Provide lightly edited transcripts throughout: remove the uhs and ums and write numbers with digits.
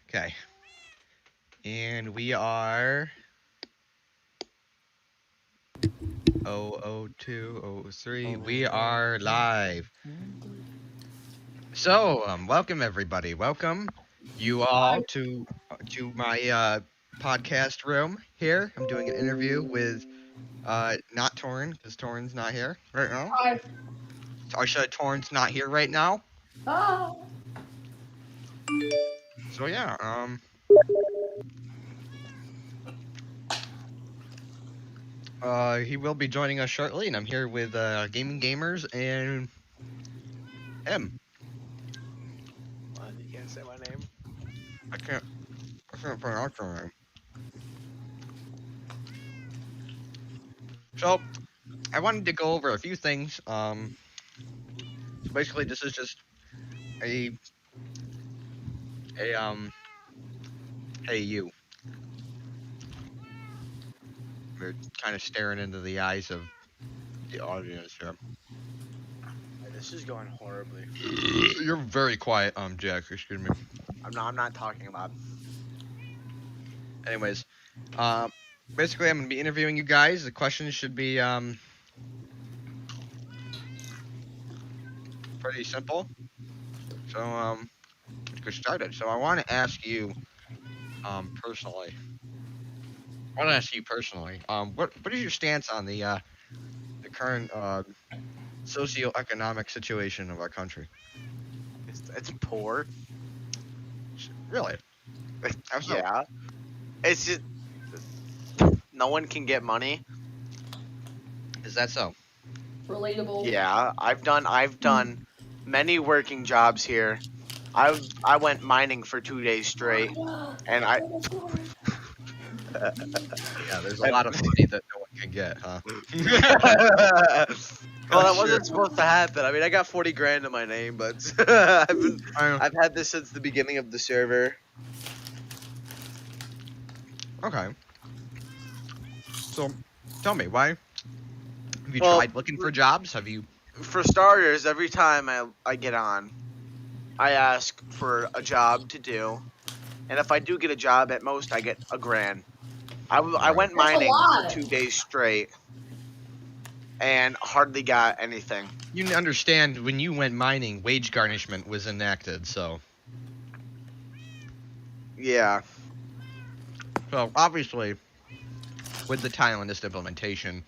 Okay. And we are 00203. We are live. So, welcome everybody. Welcome you all to my podcast room here. I'm doing an interview with not Torn because Torn's not here right now. Hi. Or should Torn's not here right now? Ah. So yeah, he will be joining us shortly, and I'm here with Gaming Gamers and him. What? You can't say my name. I can't pronounce your name. So I wanted to go over a few things. So basically, this is just a hey you. We're kind of staring into the eyes of the audience here. This is going horribly. You're very quiet, Jack. Excuse me. I'm not talking loud. Anyways, basically, I'm gonna be interviewing you guys. The questions should be pretty simple. So let's get started. So I want to ask you personally. What is your stance on the current socioeconomic situation of our country? It's poor. Really? How so? Yeah. It's just no one can get money. Is that so? Relatable. Yeah, I've done many working jobs here. I went mining for 2 days straight, and I Yeah, there's a lot of money that no one can get, huh? well, that Sure. wasn't supposed to happen. I mean, I got 40 grand in my name, but I've had this since the beginning of the server. Okay. So, tell me, why? Have you Well, tried looking for jobs? Have you? For starters, every time I get on, I ask for a job to do, and if I do get a job, at most I get a grand. I went That's a mining lot. for 2 days straight, and hardly got anything. You understand when you went mining, wage garnishment was enacted, so. Yeah. So, obviously, with the Thailandist implementation,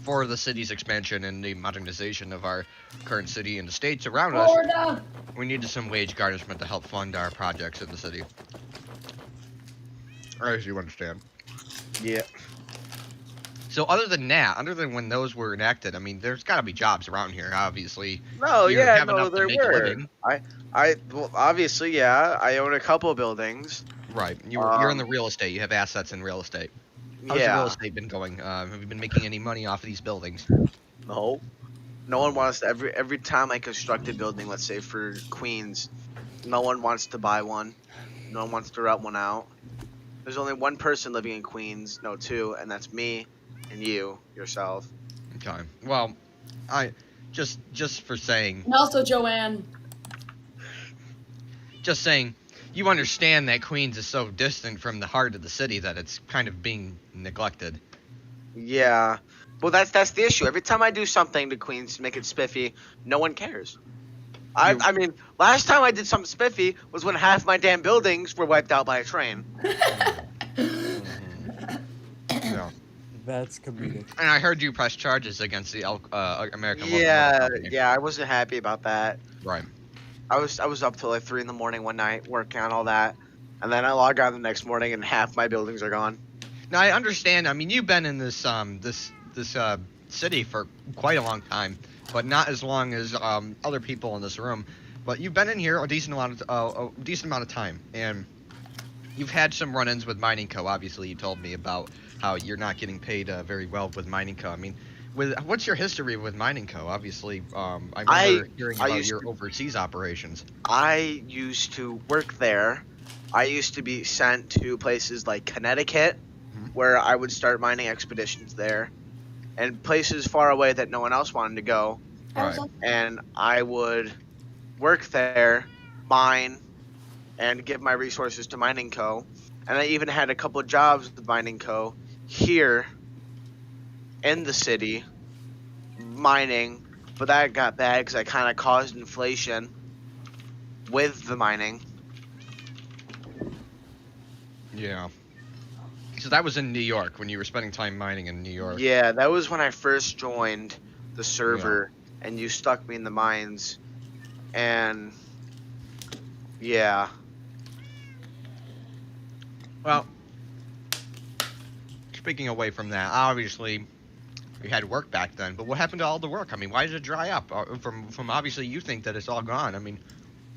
for the city's expansion and the modernization of our current city and the states around us, Florida. we needed some wage garnishment to help fund our projects in the city. As you understand. Yeah. So other than that, other than when those were enacted, I mean, there's got to be jobs around here, obviously. No, You yeah, have no, enough to there make a were. living. Well, obviously, yeah. I own a couple buildings. Right. You're in the real estate. You have assets in real estate. How's your real Yeah. estate been going? Have you been making any money off of these buildings? No. No one wants to. Every time I construct a building, let's say for Queens, no one wants to buy one. No one wants to rent one out. There's only one person living in Queens, no, two, and that's me and you, yourself. Okay. Well, I just for saying, And also Joanne. just saying, you understand that Queens is so distant from the heart of the city that it's kind of being neglected. Yeah. Well, that's the issue. Every time I do something to Queens to make it spiffy, no one cares. I mean, last time I did something spiffy was when half my damn buildings were wiped out by a train. Yeah. That's comedic. And I heard you press charges against the American Locomotive Yeah, Company. yeah, I wasn't happy about that. Right. I was up till like 3 a.m. one night working on all that, and then I log on the next morning and half my buildings are gone. Now I understand. I mean, you've been in this city for quite a long time, but not as long as other people in this room. But you've been in here a decent amount of time, and you've had some run-ins with Mining Co. Obviously, you told me about how you're not getting paid very well with Mining Co. I mean, what's your history with Mining Co? Obviously, I remember hearing about your overseas operations. I used to work there. I used to be sent to places like Connecticut, where I would start mining expeditions there, and places far away that no one else wanted to go. Right. And I would work there, mine, and give my resources to Mining Co. And I even had a couple of jobs with Mining Co. here in the city mining, but that got bad because I kind of caused inflation with the mining. Yeah. So that was in New York when you were spending time mining in New York. Yeah, that was when I first joined the server, and you stuck me in the mines, and yeah. Well, speaking away from that, obviously you had work back then, but what happened to all the work? I mean, why did it dry up? From obviously you think that it's all gone. I mean,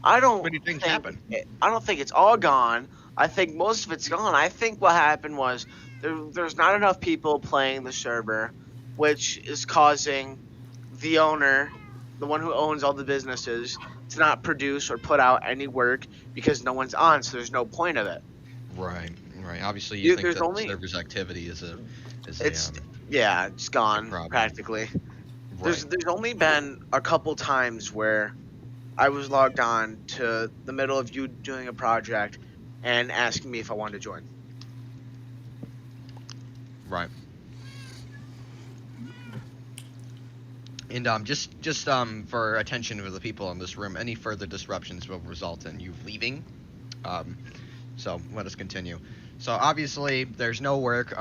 I don't many things think happen. I don't think it's all gone. I think most of it's gone. I think what happened was there's not enough people playing the server, which is causing the owner, the one who owns all the businesses, to not produce or put out any work because no one's on, so there's no point of it. Right, right. Obviously, you think There's that the only server's activity is a it's yeah, it's gone problem. practically. Right. There's only been a couple times where I was logged on to the middle of you doing a project and asking me if I wanted to join. Right. And just for attention of the people in this room, any further disruptions will result in you leaving. So let us continue. So obviously there's no work.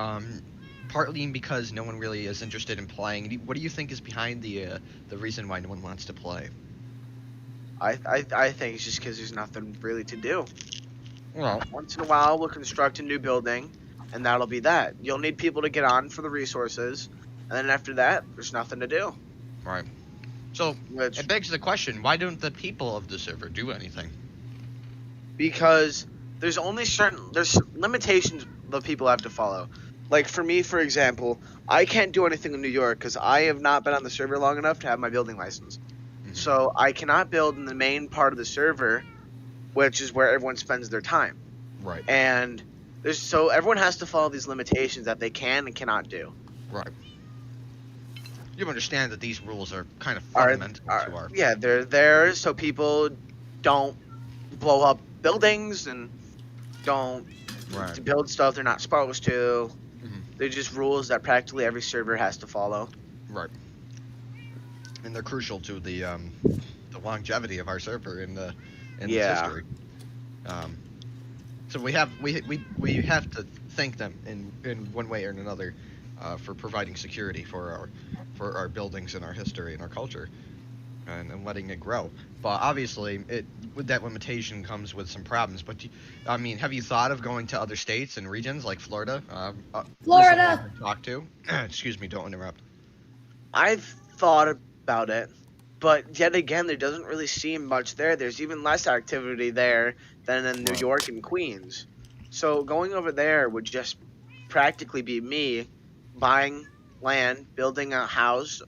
Partly because no one really is interested in playing. What do you think is behind the reason why no one wants to play? I think it's just because there's nothing really to do. Well, Once in a while, we'll construct a new building, and that'll be that. You'll need people to get on for the resources, and then after that, there's nothing to do. right. So Which it begs the question: why don't the people of the server do anything? because there's limitations that people have to follow. Like for me, for example, I can't do anything in New York because I have not been on the server long enough to have my building license. Mhm. So I cannot build in the main part of the server, which is where everyone spends their time. Right. And so everyone has to follow these limitations that they can and cannot do. Right. You understand that these rules are kind of Are, fundamental to our. yeah, they're there so people don't blow up buildings and don't Right. to build stuff they're not supposed to. Mhm. They're just rules that practically every server has to follow. Right. And they're crucial to the longevity of our server in its Yeah. history. Um, so we have to thank them in one way or another for providing security for our buildings and our history and our culture and letting it grow. But obviously, with that limitation comes with some problems. But I mean, have you thought of going to other states and regions like Florida? Recently I've Florida. been talked to. Excuse me, don't interrupt. I've thought about it, but yet again, there doesn't really seem much there. There's even less activity there than in New Right. York and Queens. So going over there would just practically be me buying land, building a house,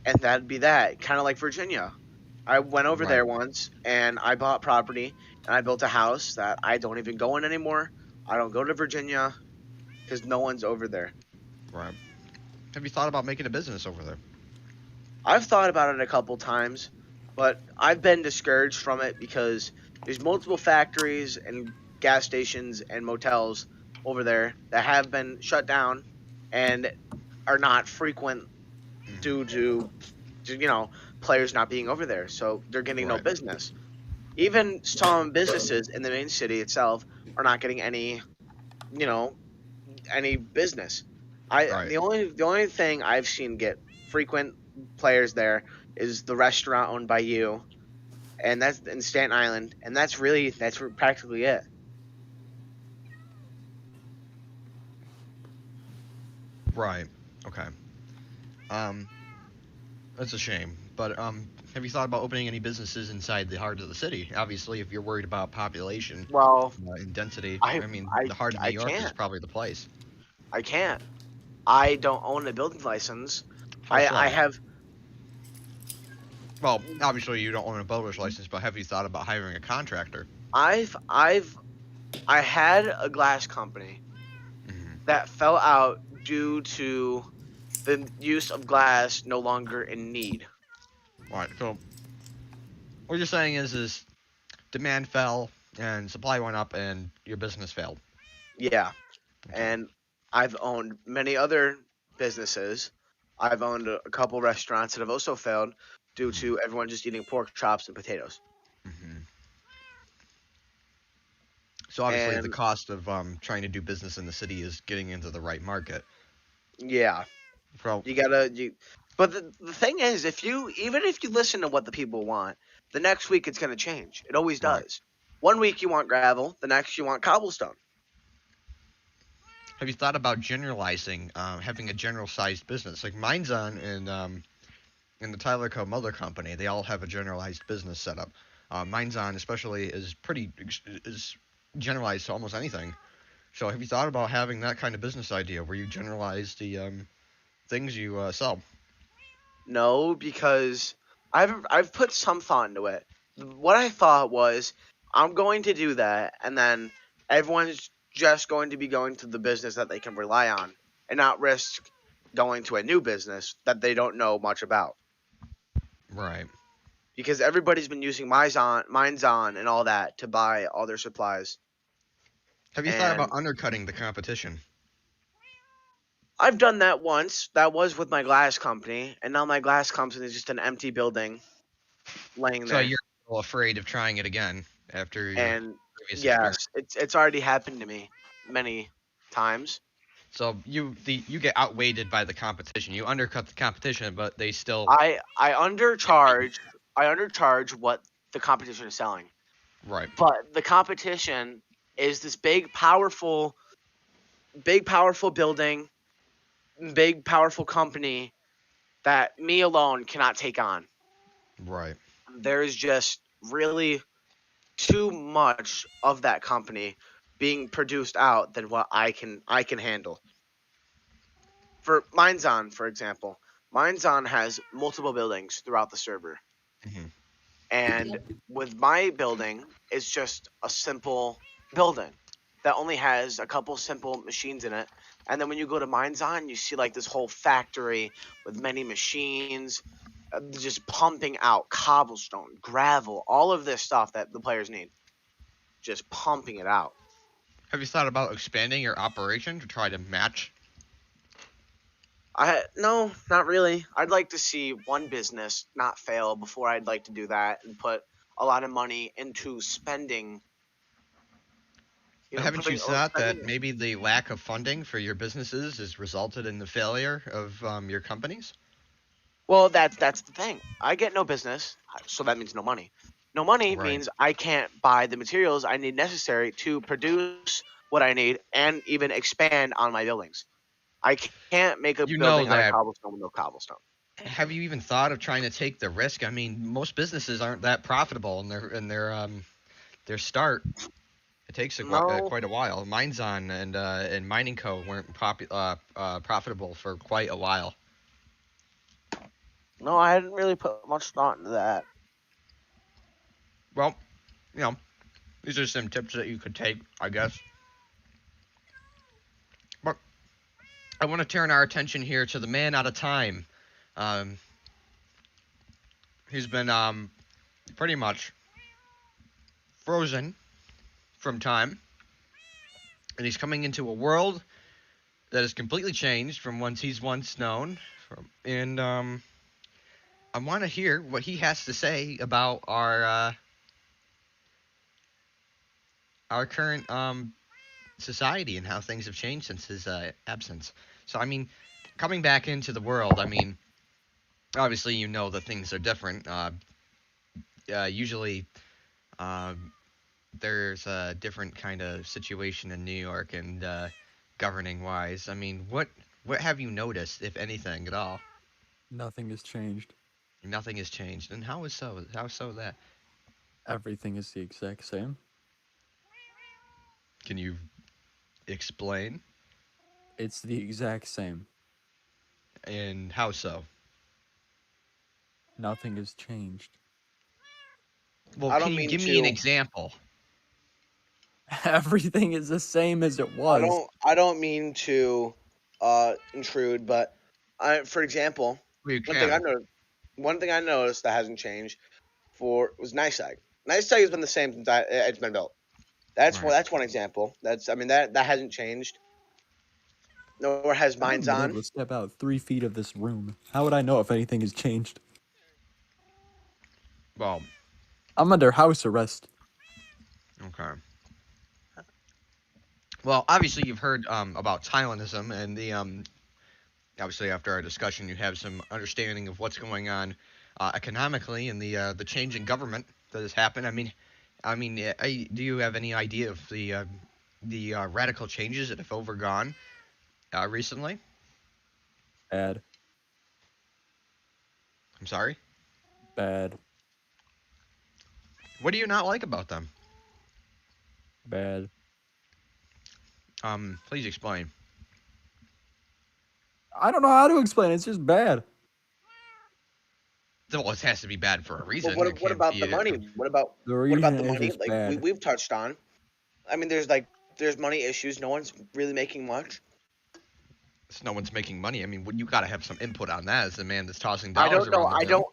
and that'd be that. Kind of like Virginia. I went over Right. there once and I bought property and I built a house that I don't even go in anymore. I don't go to Virginia because no one's over there. Right. Have you thought about making a business over there? I've thought about it a couple times, but I've been discouraged from it because there's multiple factories and gas stations and motels over there that have been shut down and are not frequent due to players not being over there. So they're getting no Right. business. Even some businesses in the main city itself are not getting you know, any business. Right. The only thing I've seen get frequent players there is the restaurant owned by you, and that's in Staten Island, and that's practically it. Right. Okay. Um, that's a shame. But have you thought about opening any businesses inside the heart of the city? Obviously, if you're worried about population Well, and density, I I mean, I the heart of New I York is can't. probably the place. I can't. I don't own a building license. How I so? have Well, obviously you don't own a builder's license, but have you thought about hiring a contractor? I've I had a glass company Mm-hmm. that fell out due to the use of glass no longer in need. Right. So what you're saying is demand fell, and supply went up, and your business failed. Yeah, Okay. and I've owned many other businesses. I've owned a couple restaurants that have also failed due to everyone just eating pork chops and potatoes. Hmm. So obviously, the And cost of trying to do business in the city is getting into the right market. yeah, Well, you gotta you. But the thing is, even if you listen to what the people want, the next week it's gonna change. It always right. does. One week you want gravel, the next you want cobblestone. Have you thought about generalizing, having a general-sized business like mine's on in the Tyler Co. Mother Company? They all have a generalized business setup. Mine's on especially is generalized to almost anything. So have you thought about having that kind of business idea where you generalize the things you sell? No, because I've put some thought into it. What I thought was I'm going to do that, and then everyone's just going to be going to the business that they can rely on, and not risk going to a new business that they don't know much about. Right. Because everybody's been using Mine's on, and all that to buy all their supplies. Have you thought about And undercutting the competition? I've done that once. That was with my glass company, and now my glass company is just an empty building laying So there. you're a little afraid of trying it again after your And previous experience. yes, it's already happened to me many times. So you get outweighed by the competition. You undercut the competition, but they still I undercharge I undercharge what the competition is selling. right. But the competition is this big powerful building, big powerful company that me alone cannot take on. Right. There's just really too much of that company being produced out than what I can handle. For Mine's On, for example, Mine's On has multiple buildings throughout the server. Hmm. And Yep. with my building, it's just a simple building that only has a couple simple machines in it. And then when you go to Mine's On, you see like this whole factory with many machines, just pumping out cobblestone, gravel, all of this stuff that the players need, just pumping it out. Have you thought about expanding your operation to try to match? No, not really. I'd like to see one business not fail before I'd like to do that and put a lot of money into spending. But haven't you thought Spending. that maybe the lack of funding for your businesses has resulted in the failure of your companies? Well, that's the thing. I get no business, so that means no money. No money Right. means I can't buy the materials I need necessary to produce what I need and even expand on my buildings. I can't make a You know building out of that. cobblestone with no cobblestone. Have you even thought of trying to take the risk? I mean, most businesses aren't that profitable in their start. It takes No, quite a while. Mine's on and Mining Co. weren't profitable for quite a while. no, I hadn't really put much thought into that. Well, you know, these are some tips that you could take, I guess. But I want to turn our attention here to the man out of time. Um, he's been pretty much frozen from time, and he's coming into a world that is completely changed from once he's once known. And I want to hear what he has to say about our current society and how things have changed since his absence. So I mean, coming back into the world, I mean, obviously you know that things are different. Usually, um, there's a different kind of situation in New York and governing wise. I mean, what have you noticed, if anything at all? Nothing has changed. Nothing has changed, and how is so? How so that? Everything is the exact same. Can you explain? It's the exact same. And how so? Nothing has changed. Well, I can don't you mean give me an to. example? Everything is the same as it was. I don't mean to intrude, but for example, Well, you one thing I can. noticed, one thing I noticed that hasn't changed for was Nice Egg. Nice Egg has been the same since it's been built. That's Right. one. That's one example. That hasn't changed. Nor has I haven't mine's been able on. to step out 3 feet of this room. How would I know if anything has changed? Well, I'm under house arrest. okay. Well, obviously you've heard about Thailandism, and the obviously after our discussion you have some understanding of what's going on economically and the change in government that has happened. Do you have any idea of the radical changes that have overgone recently? Bad. I'm sorry. Bad. What do you not like about them? Bad. Please explain. I don't know how to explain it. It's just bad. Well, it has to be bad for a But reason. It what can't about be. the money? The What about reason the is money? just Like bad. we've touched on. I mean, there's money issues. No one's really making much. No one's making money. I mean, you got to have some input on that as the man that's tossing I dollars don't know. around the room.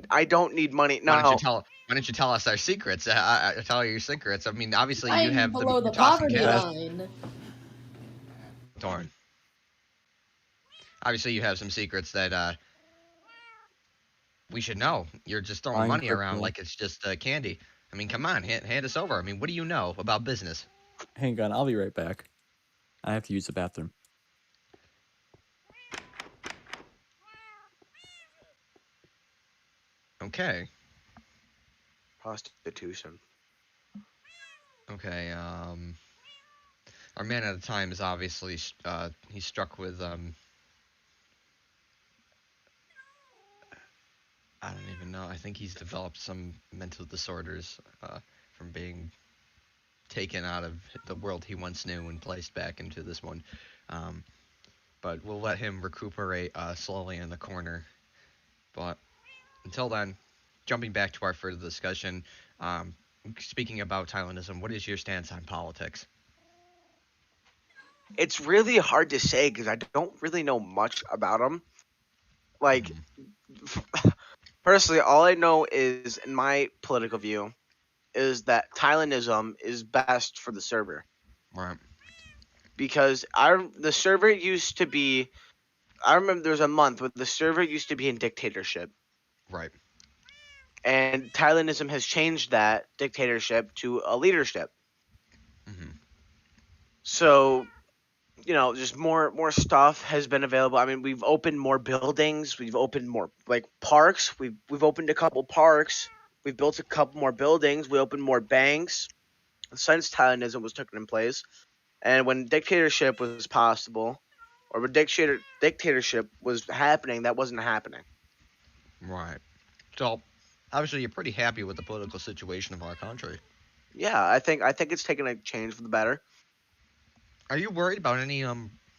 I don't need money. Why don't you No. tell? Why don't you tell us our secrets? Tell your secrets. I mean, obviously you I'm have below the you're tossing poverty cash. line. Darn. Obviously you have some secrets that we should know. You're just throwing Buying money around crypto. like it's just candy. I mean, come on, hand us over. I mean, what do you know about business? Hang on, I'll be right back. I have to use the bathroom. Okay. Prostitution. Okay. Our man at the time is obviously he's struck with I don't even know. I think he's developed some mental disorders from being taken out of the world he once knew and placed back into this one. Um, but we'll let him recuperate slowly in the corner. But until then, jumping back to our further discussion, speaking about Thailandism, what is your stance on politics? It's really hard to say because I don't really know much about them. Like, personally, all I know is, in my political view, is that Thailandism is best for the server. Right. Because the server used to be, I remember there was a month where the server used to be in dictatorship. Right. And Thailandism has changed that dictatorship to a leadership. Mm-hmm. So, just more stuff has been available. I mean, we've opened more buildings, we've opened more like parks. We've opened a couple parks. We've built a couple more buildings. We opened more banks since Thailandism was taken in place. And when dictatorship was possible, or when dictatorship was happening, that wasn't happening. Right. So, obviously, you're pretty happy with the political situation of our country. Yeah, I think it's taken a change for the better. Are you worried about any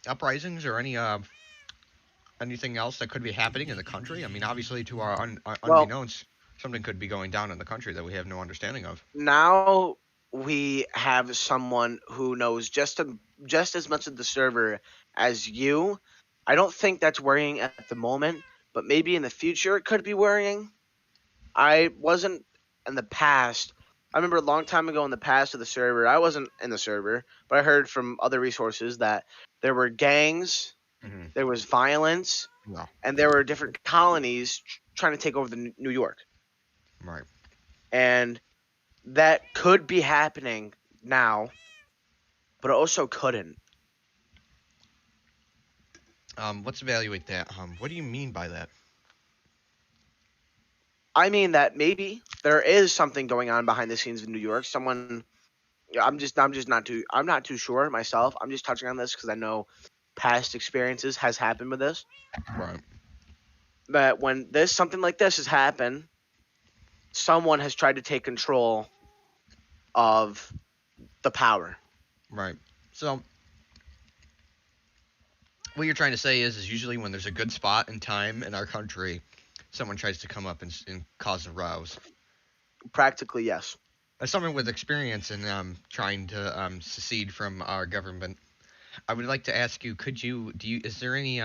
uprisings or anything else that could be happening in the country? I mean, obviously, to our Well, unbeknownst, something could be going down in the country that we have no understanding of. now we have someone who knows just as much of the server as you. I don't think that's worrying at the moment, but maybe in the future it could be worrying. I wasn't in the past. I remember a long time ago in the past of the server, I wasn't in the server, but I heard from other resources that there were gangs, Mm-hmm. there was violence, No. and there were different colonies trying to take over the New York. Right. And that could be happening now, but it also couldn't. Let's evaluate that. What do you mean by that? I mean that maybe there is something going on behind the scenes in New York. I'm not too sure myself. I'm just touching on this because I know past experiences has happened with this. Right. That when something like this has happened, someone has tried to take control of the power. Right. So, what you're trying to say is usually when there's a good spot and time in our country, someone tries to come up and cause a rouse. Practically, yes. As someone with experience in trying to secede from our government, I would like to ask you: is there any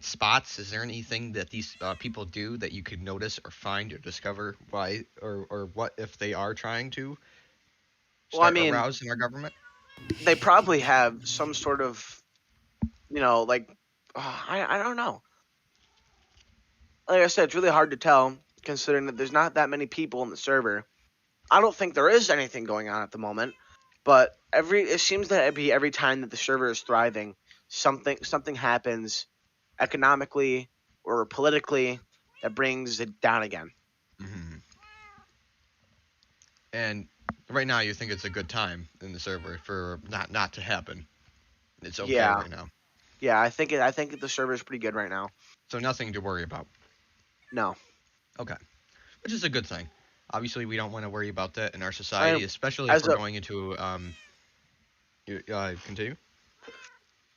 spots? Is there anything that these people do that you could notice or find or discover why or what if they are trying to? Well, I start mean, arousing our government? they probably have some sort of, like, I don't know. Like I said, it's really hard to tell considering that there's not that many people in the server. I don't think there is anything going on at the moment, but it seems that every time that the server is thriving, something happens economically or politically that brings it down again. Hmm. And right now, you think it's a good time in the server for not to happen. It's okay Yeah, right now, yeah. I think the server is pretty good right now. so nothing to worry about. No, Okay, which is a good thing. Obviously, we don't want to worry about that in our I society, especially if as we're a going into continue.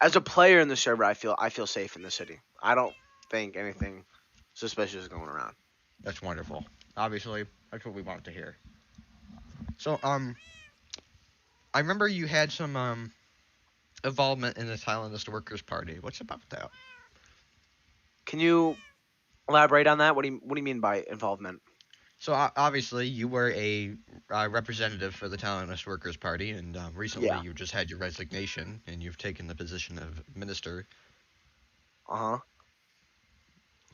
as a player in the server, I feel safe in the city. I don't think anything suspicious is going around. That's wonderful. Obviously, that's what we want to hear. So, I remember you had some involvement in the Thailandist Workers' Party. What's about that? Can you elaborate on that? What do you mean by involvement? So obviously, you were a representative for the Thailandist Workers' Party, and recently Yeah. you just had your resignation, and you've taken the position of minister. Uh huh.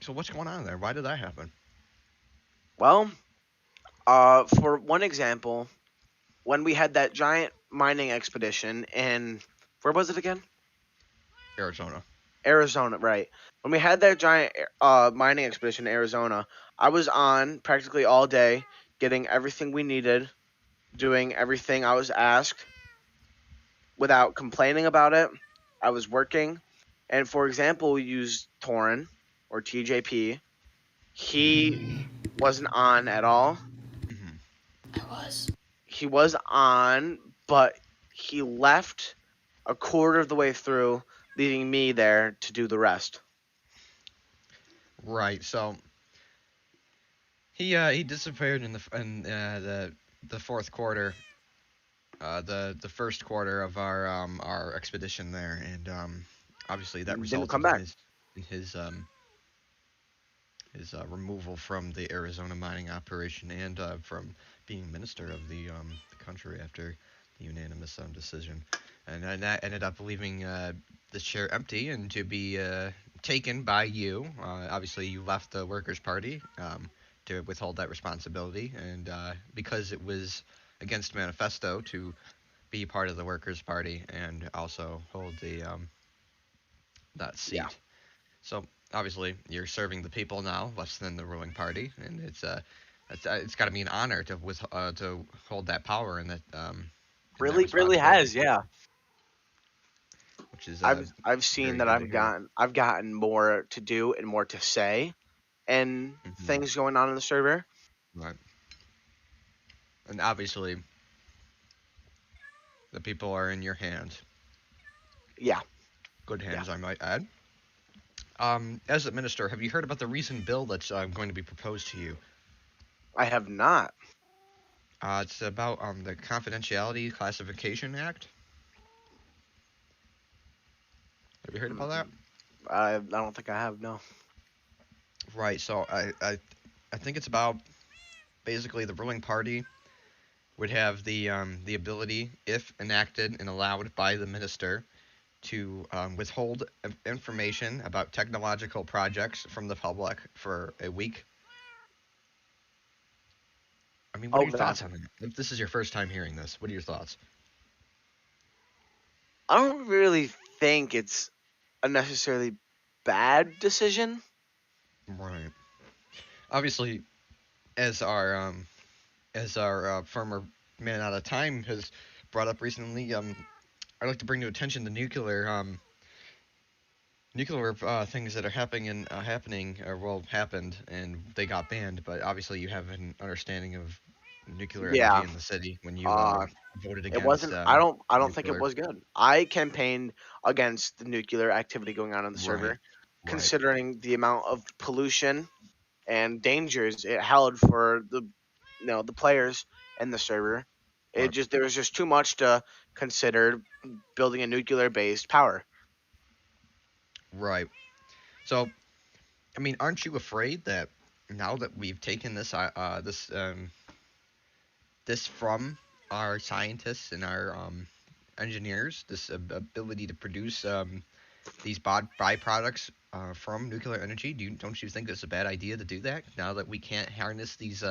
So what's going on there? Why did that happen? Well, for one example, when we had that giant mining expedition in where was it again? Arizona. Arizona, right? When we had that giant mining expedition in Arizona, I was on practically all day, getting everything we needed, doing everything I was asked without complaining about it. I was working, and for example, we used Torin or TJP. He wasn't on at all. Hmm. I was. He was on, but he left a quarter of the way through, leaving me there to do the rest. Right. So he disappeared in the fourth quarter, the first quarter of our expedition there, and obviously that Didn't come resulted back. in his removal from the Arizona mining operation and from being minister of the country after the unanimous decision. And that ended up leaving the chair empty and to be taken by you. Obviously, you left the Workers' Party to withhold that responsibility, and because it was against manifesto to be part of the Workers' Party and also hold that Yeah, seat. So obviously, you're serving the people now, less than the ruling party, and it's got to be an honor to hold that power and that and that really responsibility, has. Yeah, which is I've seen very that good to hear. I've gotten more to do and more to say, and Hmm. things going on in the server. Right, and obviously, the people are in your hands, Yeah, good yeah. hands, I might add. As a minister, have you heard about the recent bill that's going to be proposed to you? I have not. It's about the Confidentiality Classification Act. Have you heard about that? Mm, I don't think I have. No. Right. So I think it's about basically the ruling party would have the ability, if enacted and allowed by the minister, to withhold information about technological projects from the public for a week. I mean, what are Oh, your that. thoughts on it? If this is your first time hearing this, what are your thoughts? I don't really think it's a necessarily bad decision. Right. Obviously, as our former man out of time has brought up recently, I'd like to bring to attention the nuclear things that are happening or well happened and they got banned. But obviously, you have an understanding of nuclear energy Yeah. in the city when you Uh, voted it against wasn't. I don't think it nuclear. was good. I campaigned against the nuclear activity going on in the Right. server, Right. considering the amount of pollution and dangers it held for the players and the server. It Right. just there was just too much to consider building a nuclear based power. Right. So, I mean, aren't you afraid that now that we've taken this from our scientists and our engineers this ability to produce these byproducts from nuclear energy? Don't you think it's a bad idea to do that now that we can't harness these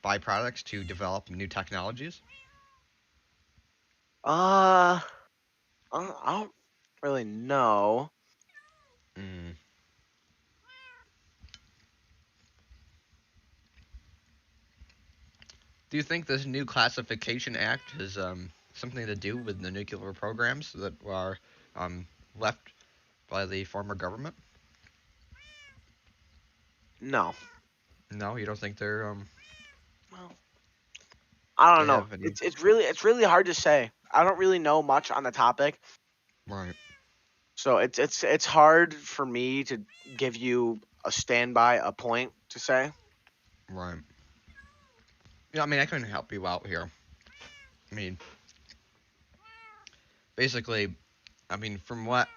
byproducts to develop new technologies? I don't really know. Mm. Do you think this new classification act has something to do with the nuclear programs that are um, left by the former government? No. No, you don't think Well, I don't they know. have any? It's really hard to say. I don't really know much on the topic, Right, so it's hard for me to give you a point to say. right. Yeah, I mean, I can help you out here. I mean, basically, I mean, from what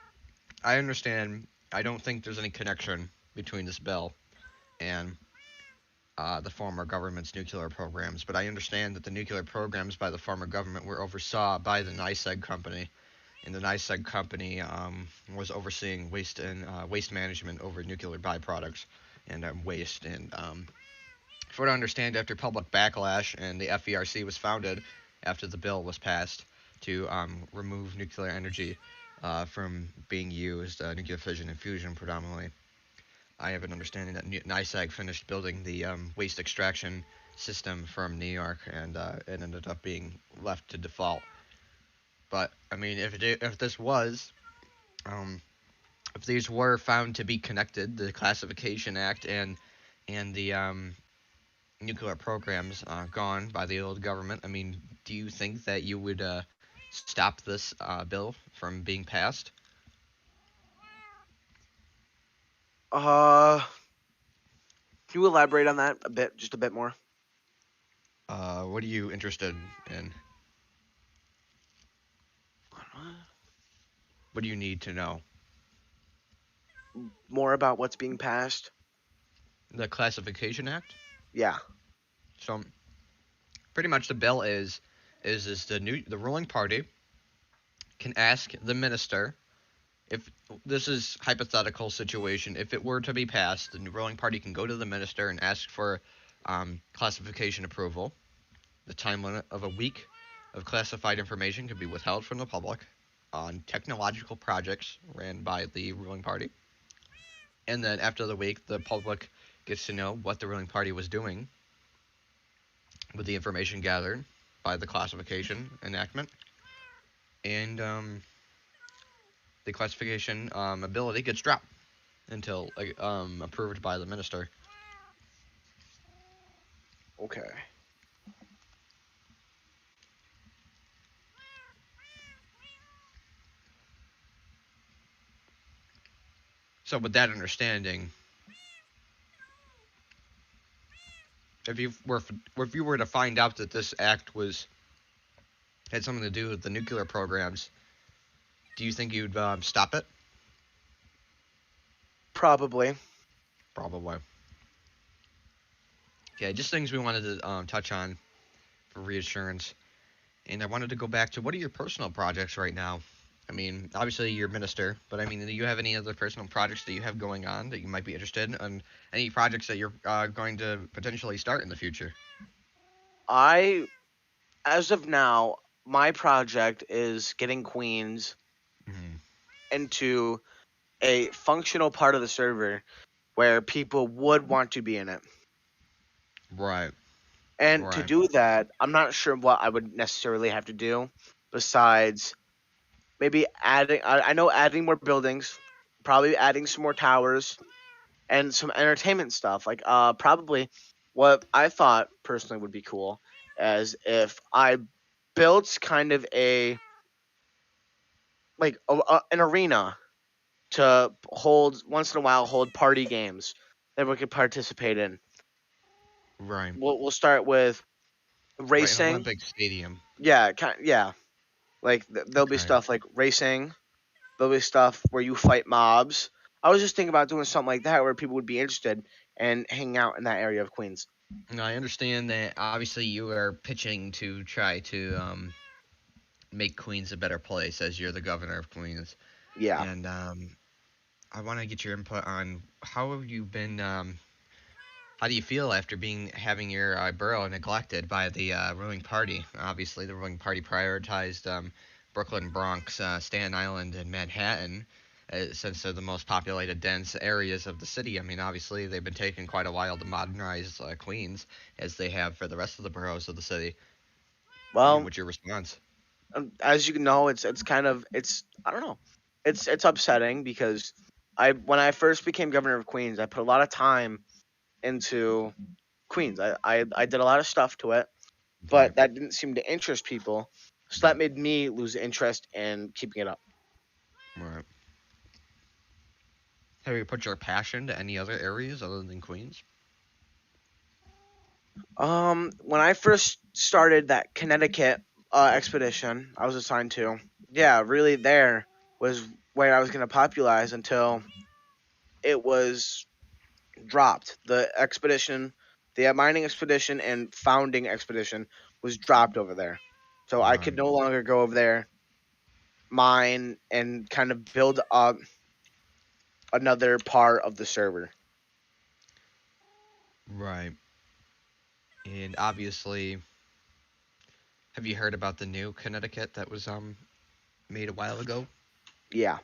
I understand, I don't think there's any connection between this bill and the former government's nuclear programs. But I understand that the nuclear programs by the former government were oversaw by the NICEAG company, and the NICEAG company was overseeing waste management over nuclear byproducts and waste. And from what I understand, after public backlash and the FERC was founded after the bill was passed to remove nuclear energy from being used, nuclear fission and fusion predominantly. I have an understanding that NICEAG finished building the waste extraction system from New York, and it ended up being left to default. But I mean, if this was, um, if these were found to be connected, the Classification Act and the nuclear programs gone by the old government, I mean, do you think that you would stop this bill from being passed? Uh, can you elaborate on that a bit, just a bit more? What are you interested in? What do you need to know? More about what's being passed? The Classification Act. Yeah. So pretty much the bill is the ruling party can ask the minister, if this is hypothetical situation, if it were to be passed, the ruling party can go to the minister and ask for classification approval. The time limit of a week of classified information could be withheld from the public on technological projects ran by the ruling party. And then after the week, the public gets to know what the ruling party was doing with the information gathered by the classification enactment. And the classification ability gets dropped until approved by the minister. Okay. So with that understanding, if you were to find out that this act had something to do with the nuclear programs, do you think you'd stop it? Probably. Probably. Okay, just things we wanted to touch on for reassurance. And I wanted to go back to, what are your personal projects right now? I mean, obviously you're a minister, but I mean, do you have any other personal projects that you have going on that you might be interested in, and any projects that you're going to potentially start in the future? I, as of now, my project is getting Queens Mm-hmm. into a functional part of the server where people would want to be in it. Right. And to Right. do that, I'm not sure what I would necessarily have to do besides maybe adding, I know adding more buildings, probably adding some more towers and some entertainment stuff. Like probably what I thought personally would be cool as if I built kind of an arena to hold once in a while hold party games that we could participate in. Right. We'll start with Right. An racing. Olympic stadium. Yeah, yeah. Like there'll be Okay. stuff like racing. There'll be stuff where you fight mobs. I was just thinking about doing something like that where people would be interested and hanging out in that area of Queens. I understand that obviously you are pitching to try to make Queens a better place as you're the governor of Queens, Yeah. and I want to get your input on how have you been. How do you feel after having your borough neglected by the ruling party? Obviously, the ruling party prioritized Brooklyn, Bronx, Staten Island, and Manhattan, since they're the most populated, dense areas of the city. I mean, obviously, they've been taking quite a while to modernize Queens, as they have for the rest of the boroughs of the city. I mean, Well, what's your response? as you know, it's kind of it's I don't know, it's upsetting because I when I first became governor of Queens, I put a lot of time into Queens. I did a lot of stuff to it, Right, but that didn't seem to interest people. So that made me lose interest in keeping it up. right. Have you put your passion to any other areas other than Queens? When I first started that Connecticut expedition, I was assigned to. Yeah, really, there was where I was going to popularize until it was dropped. The expedition, the mining expedition and founding expedition was dropped over there. So I could Right, no longer go over there, mine, and kind of build up another part of the server. right. And obviously, have you heard about the new Connecticut that was made a while ago? Yeah.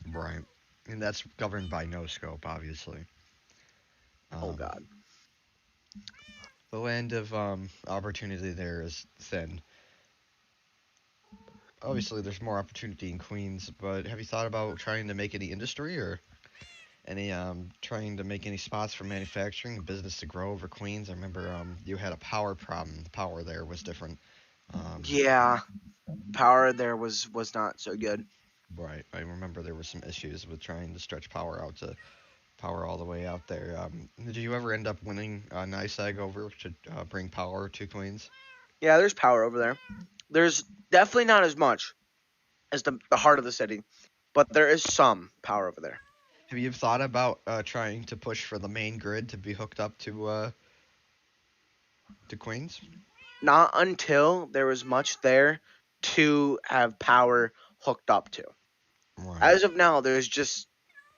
Right. And that's governed by no scope, obviously. Oh Um, God. the land of opportunity there is thin. Obviously, there's more opportunity in Queens, but have you thought about trying to make any industry or any trying to make any spots for manufacturing and business to grow over Queens? I remember you had a power problem. The power there was different. Um, Yeah. Power there was not so good. right. I remember there were some issues with trying to stretch power out to power all the way out there. Did you ever end up winning NISAG over to bring power to Queens? Yeah, there's power over there. There's definitely not as much as the heart of the city, but there is some power over there. Have you thought about trying to push for the main grid to be hooked up to Queens? Not until there was much there to have power hooked up to. Right, As of now, there's just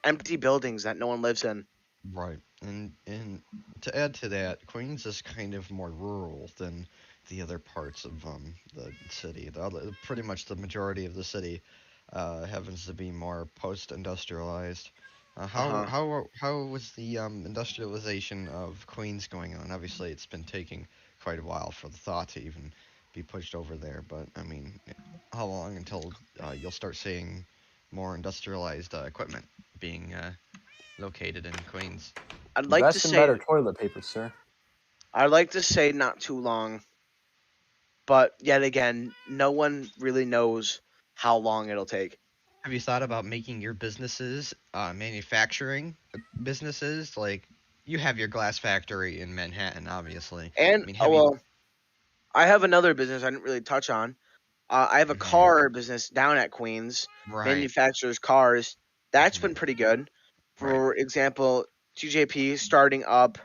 empty buildings that no one lives in. right. And to add to that, Queens is kind of more rural than the other parts of the city. Pretty much the majority of the city happens to be more post-industrialized. Uh huh. How was the industrialization of Queens going on? Obviously, it's been taking quite a while for the thought to even be pushed over there. But I mean, how long until you'll start seeing more industrialized equipment being located in Queens? I'd like to Invest in say better toilet paper, sir. I'd like to say not too long, but yet again, no one really knows how long it'll take. Have you thought about making your businesses manufacturing businesses? Like you have your glass factory in Manhattan, obviously. I And mean, oh have you? well, I have another business I didn't really touch on. I have a Mhm. car business down at Queens, Right. manufactures cars. That's been Mhm. pretty good. Right. For example, TJP starting up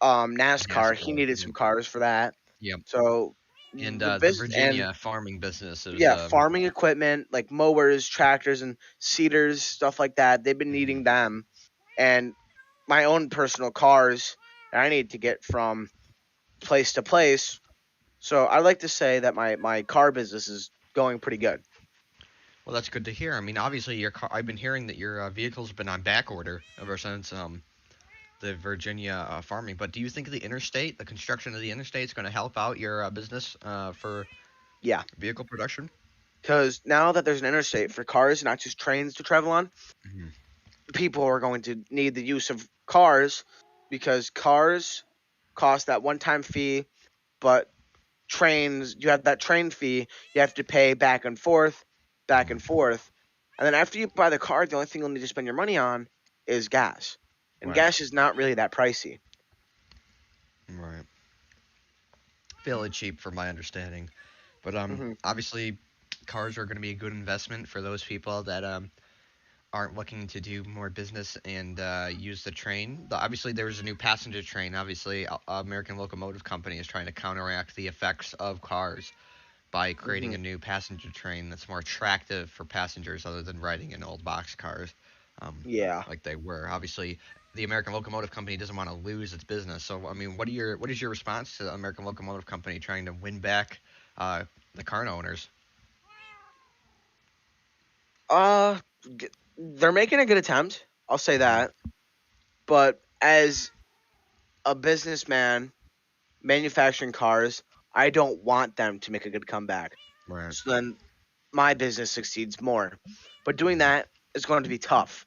NASCAR, he NASCAR. needed Yep. some cars for that. Yep. So And the the business and Virginia farming business is yeah, farming equipment like mowers, tractors, and seeders, stuff like that. They've been mhm. needing them, and my own personal cars that I need to get from place to place. So I like to say that my car business is going pretty good. Well, that's good to hear. I mean, obviously your car. I've been hearing that your vehicle's been on back order ever since the Virginia farming. But do you think the construction of the interstate, is going to help out your business for Yeah, vehicle production? because now that there's an interstate for cars, not just trains to travel on, Mhm. people are going to need the use of cars because cars cost that one-time fee, but trains, you have that train fee, you have to pay back and Right. forth. And then after you buy the car, the only thing you'll need to spend your money on is gas. And Right. gas is not really that pricey. Right. Fairly cheap, from my understanding. But Hmm. obviously, cars are going to be a good investment for those people that aren't looking to do more business and use the train. Obviously, there's a new passenger train. Obviously, American Locomotive Company is trying to counteract the effects of cars by creating Hmm. a new passenger train that's more attractive for passengers other than riding in old box cars, Yeah. like they were. Obviously, the American Locomotive Company doesn't want to lose its business. So, I mean, what is your response to the American Locomotive Company trying to win back the car owners? Uh, they're making a good attempt. I'll say Mhm. that. But as a businessman manufacturing cars, I don't want them to make a good comeback. Right. So then my business succeeds more. But doing Mhm. that is going to be tough,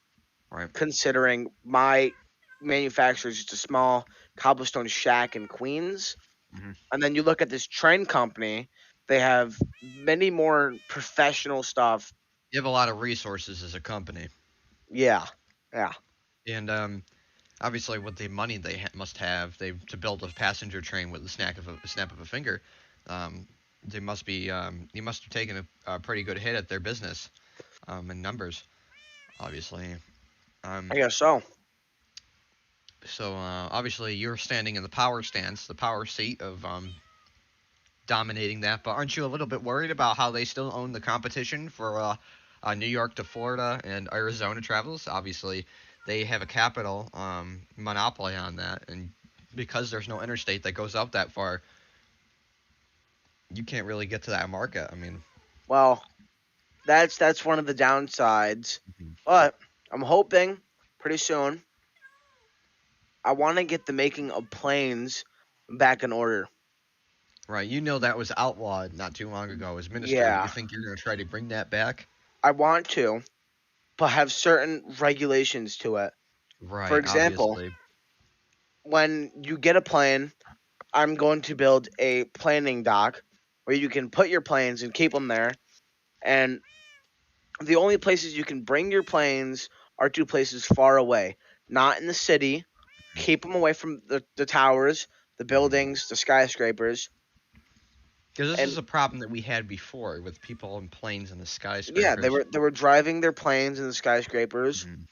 Right. considering my manufacturer is just a small cobblestone shack in Queens. Mhm. And then you look at this train company, they have many more professional stuff. You have a lot of resources as a company, Yeah. Yeah. and obviously with the money they must have, they to build a passenger train with the snap of a finger. Um, they must be you must have taken a pretty good hit at their business in numbers, obviously. I Um, guess so. so obviously you're standing in the power stance, the power seat of dominating that. But aren't you a little bit worried about how they still own the competition for New York to Florida and Arizona travels? Obviously, they have a capital monopoly on that, and because there's no interstate that goes out that far, you can't really get to that market. I mean, Well, that's one of the downsides. Mhm. But I'm hoping pretty soon I want to get the making of planes back in order. Right? You know that was outlawed not too long ago as minister. Do you Yeah, think you're going to try to bring that back? I want to, but have certain regulations to it. For Right. example, Obviously. when you get a plane, I'm going to build a planing dock where you can put your planes and keep them there. And the only places you can bring your planes are two places far away, not in the city. Keep them away from the towers, the buildings, the skyscrapers. Because this is And a problem that we had before with people in planes in the yeah, they skyscrapers. were driving their planes in the skyscrapers, Mhm.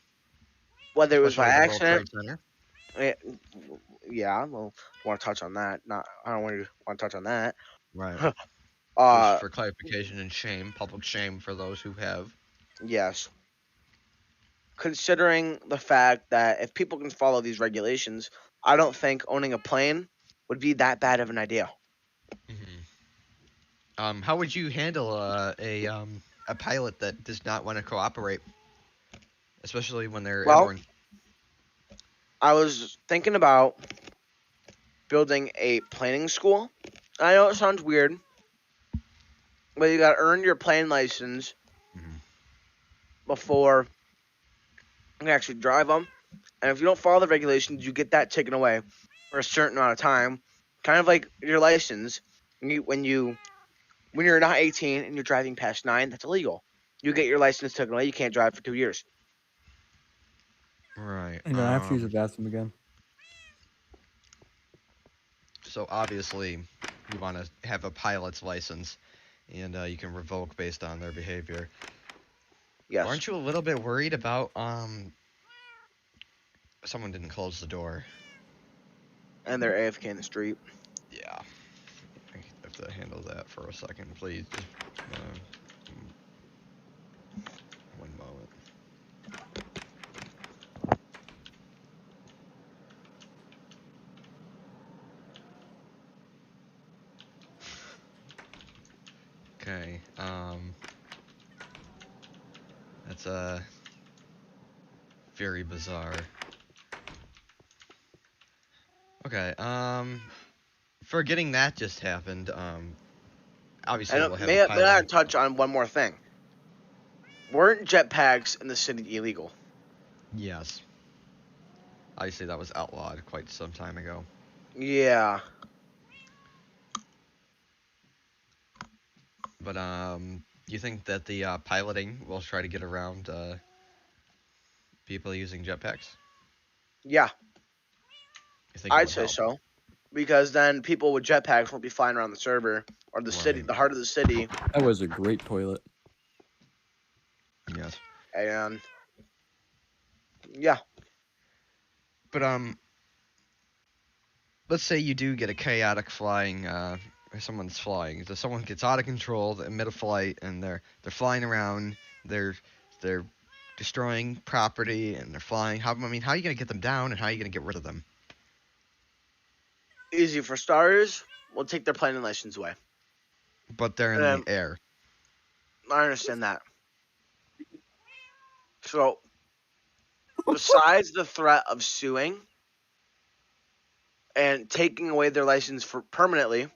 whether it was by Especially the World accident. Trade Center. eh, Yeah, well, want to touch on that. Not, I don't want to touch on that. Right. Just uh, for clarification and shame, public shame for those who have. yes. Considering the fact that if people can follow these regulations, I don't think owning a plane would be that bad of an idea. Hmm. How would you handle a pilot that does not want to cooperate, especially when they're Well, airborne? I was thinking about building a planing school. I know it sounds weird, but you got to earn your plane license Hmm. before you can actually drive them. And if you don't follow the regulations, you get that taken away for a certain amount of time. Kind of like your license. When you're not 18 and you're driving past 9, that's illegal. You get your license taken away. You can't drive for 2 years. Right. I'm gonna have to use the bathroom again. So obviously, you want to have a pilot's license, and you can revoke based on their behavior. Yes. Aren't you a little bit worried about someone didn't close the door? And they're AFK in the street. Yeah. I have to handle that for a second, please. One moment. Okay. That's very bizarre. Okay. Forgetting that just happened. Obviously And we'll have a may I pilot. touch on one more thing? Weren't jetpacks in the city illegal? Yes. Obviously that was outlawed quite some time ago. Yeah. But you think that the piloting will try to get around people using jetpacks? Yeah, You think it I'd would say help? so. Because then people with jetpacks won't be flying around the server or the city, Right. the heart of the city, That was a great toilet. Yes. and Yeah. But let's say you do get a chaotic flying. Someone's flying. So someone gets out of control mid a flight, and they're flying around. They're destroying property, and they're flying. How are you gonna get them down, and how are you gonna get rid of them? Easy for starters. We'll take their plane and license away. But they're in the air. I understand that. So, besides the threat of suing and taking away their license for permanently,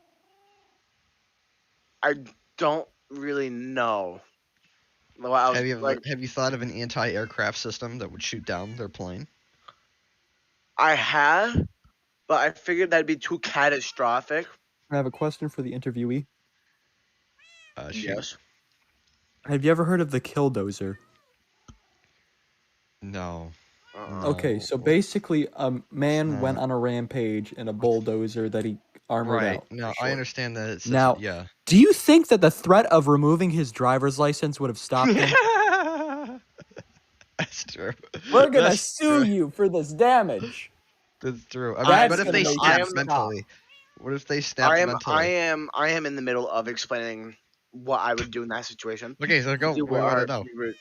I don't really know. Have you thought of an anti-aircraft system that would shoot down their plane? I had, but I figured that'd be too catastrophic. I have a question for the interviewee. Shoot. Yes. Have you ever heard of the killdozer? No. Uh-uh. Okay, so basically, a man went on a rampage in a bulldozer that he armored Right. out. No, Sure. I understand that. It's Now- yeah. Do you think that the threat of removing his driver's license would have stopped him? That's true. We're gonna That's sue true. you for this damage. That's true. That's What if gonna they make snap him stop. mentally? What if they snap I mentally? am in the middle of explaining what I would do in that situation. Okay, so go. You We want to are- know.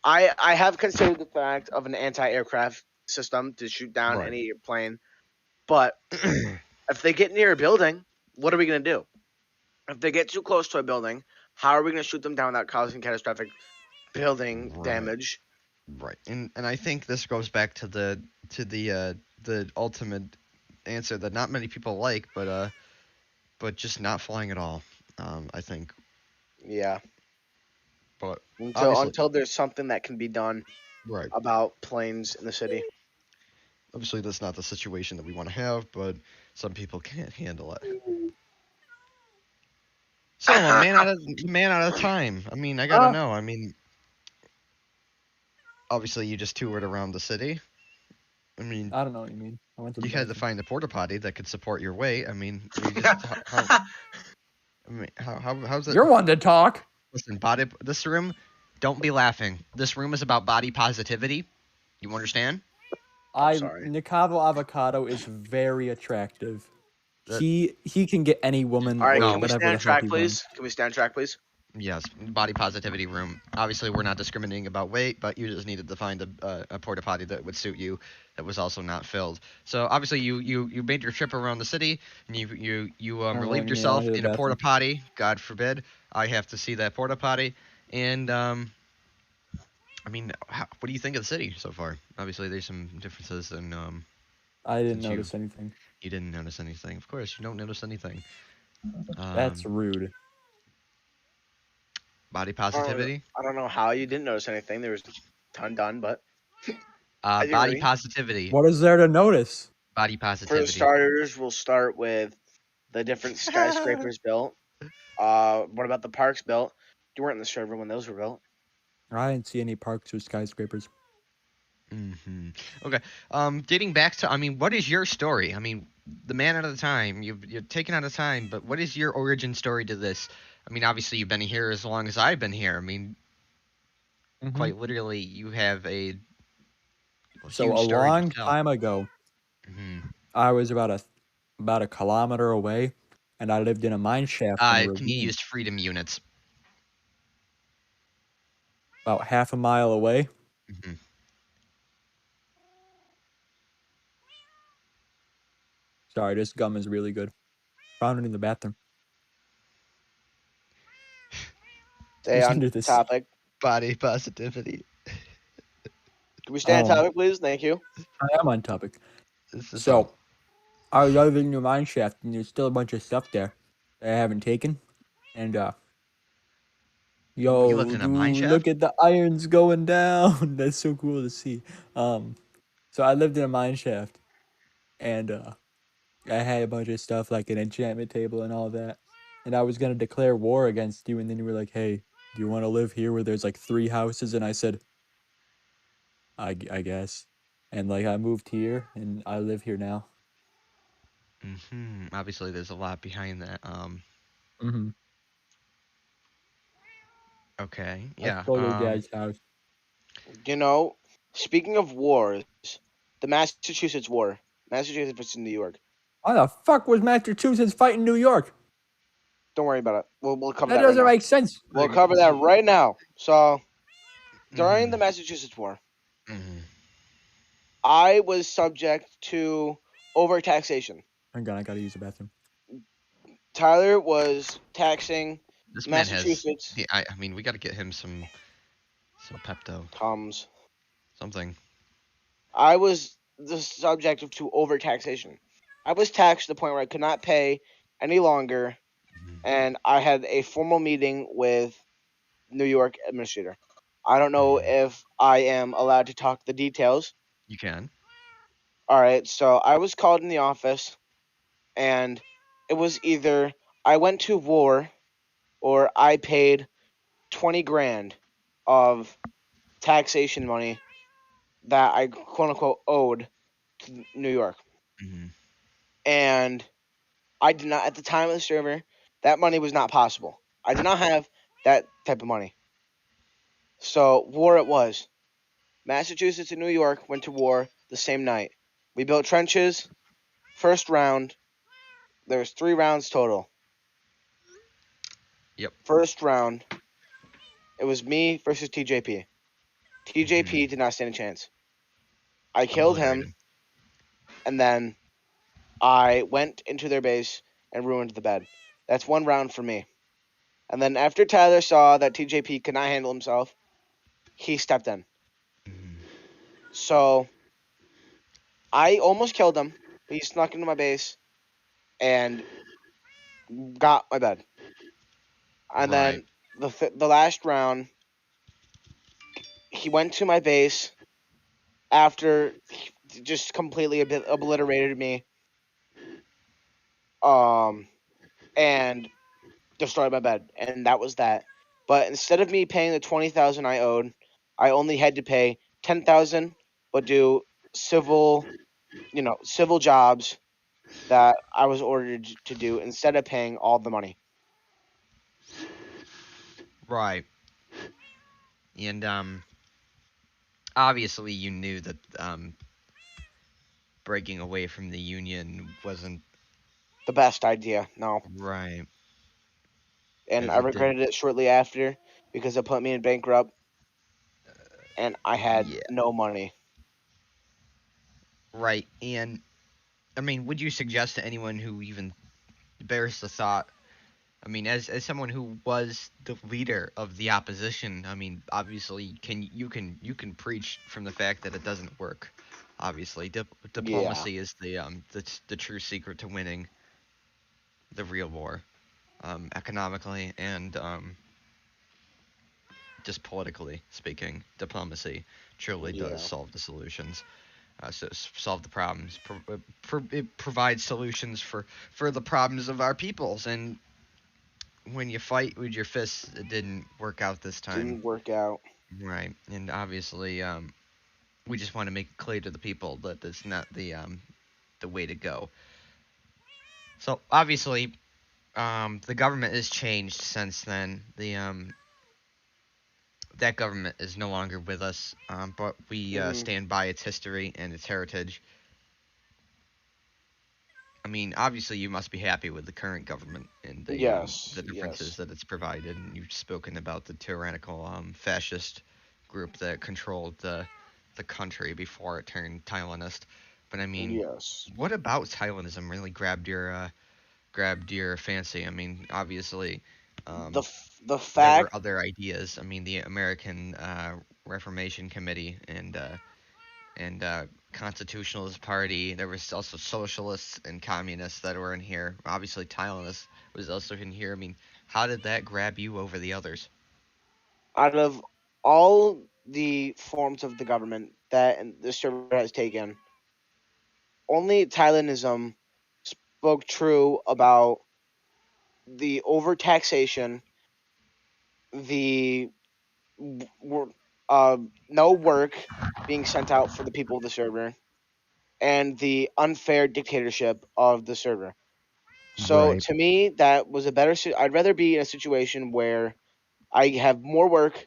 I have considered the fact of an anti-aircraft system to shoot down Right. any plane, but if they get near a building, what are we going to do? If they get too close to a building, how are we going to shoot them down without causing catastrophic building Right. damage? Right, and I think this goes back to the ultimate answer that not many people like, but just not flying at all. I think, Yeah. but Until obviously- there's something that can be done right. about planes in the city. Obviously, that's not the situation that we want to have, but some people can't handle it. So a man out of time. I mean, I gotta know. I mean, obviously, you just toured around the city. I mean, I don't know what you mean. I went to the you had to bathroom. find a porta potty that could support your weight. I mean, you just, how's it? You're one to talk. Listen, this room, don't be laughing. This room is about body positivity. You understand? sorry. Nicavo Avocado is very attractive. That- He can get any woman All right, or can we whatever stand the hell track, he please? wants. Can we stand track, please? Yes, body positivity room. Obviously, we're not discriminating about weight, but you just needed to find a porta potty that would suit you that was also not filled. So obviously, you made your trip around the city, and you relieved yeah, yourself I need a in a porta bathroom. potty. God forbid, I have to see that porta potty. And I mean, what do you think of the city so far? Obviously, there's some differences, and I didn't Did you- notice anything. you didn't notice anything. Of course, you don't notice anything. That's rude. Body positivity. I don't know how you didn't notice anything. There was a ton done, but I Body agree. positivity. What is there to notice? Body For positivity. starters, we'll start with the different skyscrapers built. What about the parks built? You weren't in the server when those were built. I didn't see any parks or skyscrapers. Mm-hmm. Okay. Getting back to, I mean, what is your story? I mean, the man out of the time. You're taken out of time, but what is your origin story to this? I mean, obviously you've been here as long as I've been here. I mean, quite literally, you have a So huge a story to long tell. time ago, Mhm. I was about a kilometer away, and I lived in a mine shaft in a Can you ravine. use freedom units? About half a mile away. Hmm. Sorry, this gum is really good. Found it in the bathroom. Stay Who's on into this? topic. Body positivity. Can we stay on topic, please? Thank you. I am on topic. This is So, I was living in a mine shaft, and there's still a bunch of stuff there that I haven't taken. And, yo, You lived in a mine dude, shaft? look at the irons going down. That's so cool to see. So I lived in a mine shaft, and, I had a bunch of stuff like an enchantment table and all that. And I was gonna declare war against you, and then you were like, "Hey, do you want to live here where there's like 3 houses?" And I said, I guess. And like I moved here, and I live here now. Obviously, there's a lot behind that. Mm-hmm. Okay. I Yeah. stole your dad's house. You know, Speaking of wars, the Massachusetts War, Massachusetts versus New York. Why the fuck was Massachusetts fighting New York? Don't worry about it. We'll cover That that right doesn't now. make sense. We'll cover that right now. So during Mhm. the Massachusetts War, Mhm. I was subject to overtaxation. Hang on, I gotta use the bathroom. Tyler was taxing This man has. Massachusetts. I mean, we got to get him some Pepto, Tums. something. I was the subject to overtaxation. I was taxed to the point where I could not pay any longer, Mhm. and I had a formal meeting with New York administrator. I don't know Mhm. if I am allowed to talk the details. You can. All right, so I was called in the office, and it was either I went to war or I paid 20 grand of taxation money that I quote unquote owed to New York. Mhm. And I did not, at the time of the server, that money was not possible. I did not have that type of money. So, war it was. Massachusetts and New York went to war the same night. We built trenches. First round, there was 3 rounds total. Yep. First round, it was me versus TJP. TJP Mhm. did not stand a chance. I killed Obliterate him, him. and then I went into their base and ruined the bed. That's 1 round for me. And then after Tyler saw that TJP could not handle himself, he stepped in. Mhm. So I almost killed him, but he snuck into my base and got my bed. And Right. then the last round, he went to my base after he just completely obliterated me, and destroyed my bed, and that was that. But instead of me paying the 20,000 I owed, I only had to pay 10,000, but do civil, civil jobs that I was ordered to do instead of paying all the money. Right. And obviously you knew that breaking away from the union wasn't The best idea, no. right. And I It did. regretted it shortly after because it put me in bankrupt and I had Yeah. no money. Right. And I mean, would you suggest to anyone who even bears the thought? I mean, as someone who was the leader of the opposition, I mean, obviously, you can preach from the fact that it doesn't work. Obviously, Yeah. diplomacy is the true secret to winning the real war, economically and just politically speaking. Diplomacy truly does Yeah. solve the solutions. Solve the problems. It provides solutions for the problems of our peoples. And when you fight with your fists, it didn't work out this time, Didn't work out. right? And obviously, we just want to make it clear to the people that that's not the way to go. So obviously, the government has changed since then. That government is no longer with us, but we Hmm. stand by its history and its heritage. I mean, obviously, you must be happy with the current government and Yes. the differences Yes. that it's provided. And you've spoken about the tyrannical fascist group that controlled the country before it turned Taiwanist. But I mean, Yes. what about Taiwanism really grabbed your fancy? I mean, obviously, The the there were fact. other ideas. I mean, the American Reformation Committee and Constitutionalist Party. There was also socialists and communists that were in here. Obviously, Thailand was also in here. I mean, how did that grab you over the others? Out of all the forms of the government that the server has taken, only Thailandism spoke true about the overtaxation, the no work being sent out for the people of the server, and the unfair dictatorship of the server. So Right. to me, that was a better. I'd rather be in a situation where I have more work,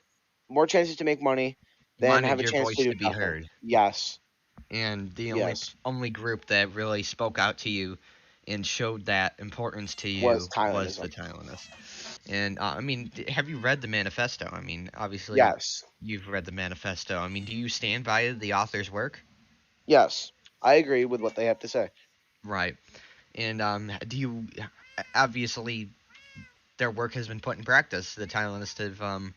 more chances to make money, then have wanted a your chance to voice do to be nothing. heard. Yes, And the yes, only group that really spoke out to you and showed that importance to was you was the Thailandism. Thailandists. And I mean, have you read the manifesto? I mean, obviously, Yes, you've read the manifesto. I mean, do you stand by the author's work? yes, I agree with what they have to say. Right. And do you obviously their work has been put in practice? The Thailandists have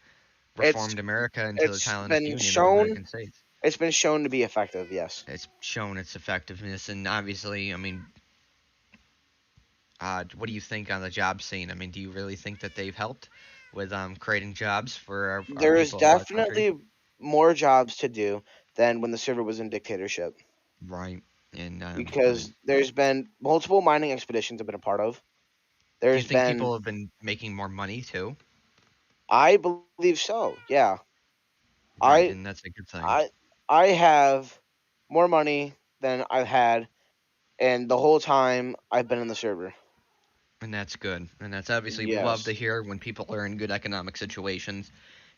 It's reformed America into the it's Thailandist been Union of shown American States. it's been shown to be effective. Yes, It's shown its effectiveness, and obviously, I mean, what do you think on the job scene? I mean, do you really think that they've helped with creating jobs for our there is people of our country? definitely more jobs to do than when the server was in dictatorship, Right. And because there's been multiple mining expeditions I've been a part of. do you There's think been, people have been making more money too? I believe so. Yeah, Right, I and that's a good thing. I I have more money than I've had, and the whole time I've been in the server. And that's good. And that's obviously we love to Yes, hear when people are in good economic situations.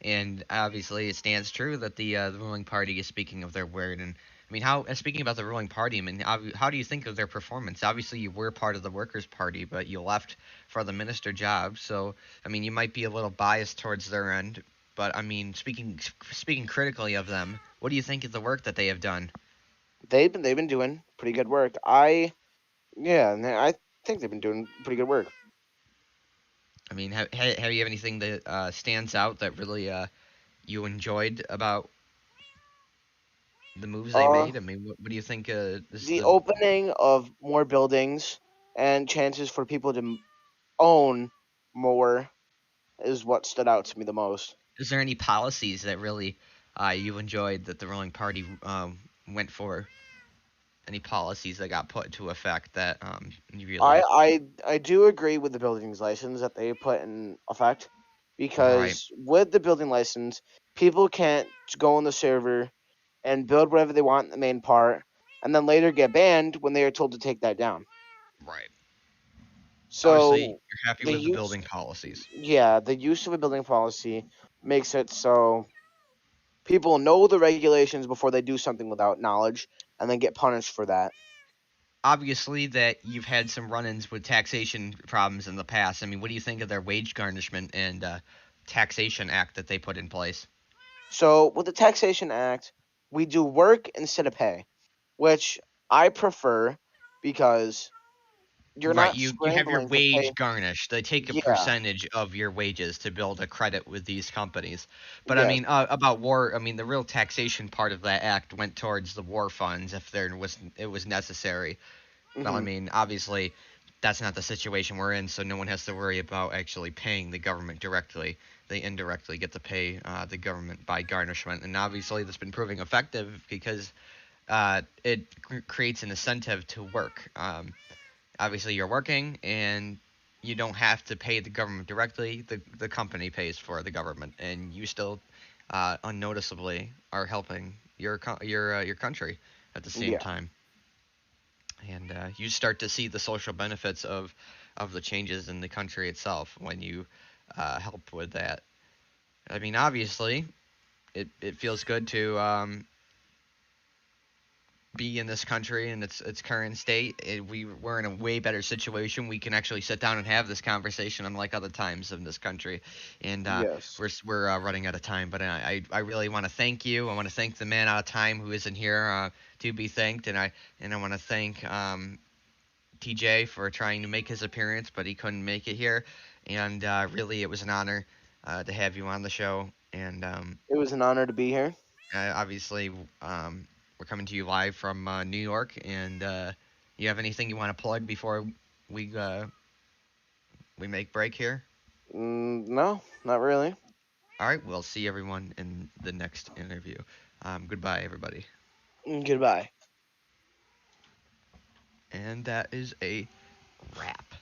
And obviously, it stands true that the ruling party is speaking of their word. And I mean, how speaking about the ruling party, I mean, how do you think of their performance? Obviously, you were part of the Workers' Party, but you left for the minister job. So I mean, you might be a little biased towards their end. But I mean, speaking critically of them, what do you think of the work that they have done? they've been doing pretty good work. I think they've been doing pretty good work. I mean, have you have anything that stands out that really you enjoyed about the moves they Uh, made? I mean, what do you think is the the opening of more buildings and chances for people to own more is what stood out to me the most. is there any policies that really you enjoyed that the ruling party went for? Any policies that got put into effect that you really I liked? I I do agree with the buildings license that they put in effect, Right, because with the building license, people can't go on the server and build whatever they want in the main part, and then later get banned when they are told to take that down. right. Obviously, So you're happy the with the use, building policies. yeah, the use of a building policy makes it so people know the regulations before they do something without knowledge, and then get punished for that. Obviously, that you've had some run-ins with taxation problems in the past. I mean, what do you think of their wage garnishment and taxation act that they put in place? So with the Taxation Act, we do work instead of pay, which I prefer, because you're Right, not you have your scrambling to pay. wage garnished. They take a Yeah, percentage of your wages to build a credit with these companies. But I yes, mean, about war. I mean, the real taxation part of that act went towards the war funds if there was it was necessary. Well, I hmm, mean, obviously, that's not the situation we're in, so no one has to worry about actually paying the government directly. They indirectly get to pay the government by garnishment, and obviously, that's been proving effective because it creates an incentive to work. Obviously you're working and you don't have to pay the government directly. The company pays for the government, and you still unnoticeably are helping your country at the same yeah, time. And you start to see the social benefits of the changes in the country itself when you help with that. I mean, obviously, it feels good to be in this country in its current state. We're in a way better situation. We can actually sit down and have this conversation, unlike other times in this country. And yes. we're running out of time, but I really want to thank you. I want to thank the man out of time who isn't here to be thanked, and I want to thank TJ for trying to make his appearance, but he couldn't make it here. And really, it was an honor to have you on the show. And It was an honor to be here. obviously, we're coming to you live from New York. And you have anything you want to plug before we uh, we make break here? No, not really. All right, we'll see everyone in the next interview. Goodbye, everybody. Goodbye. And that is a wrap.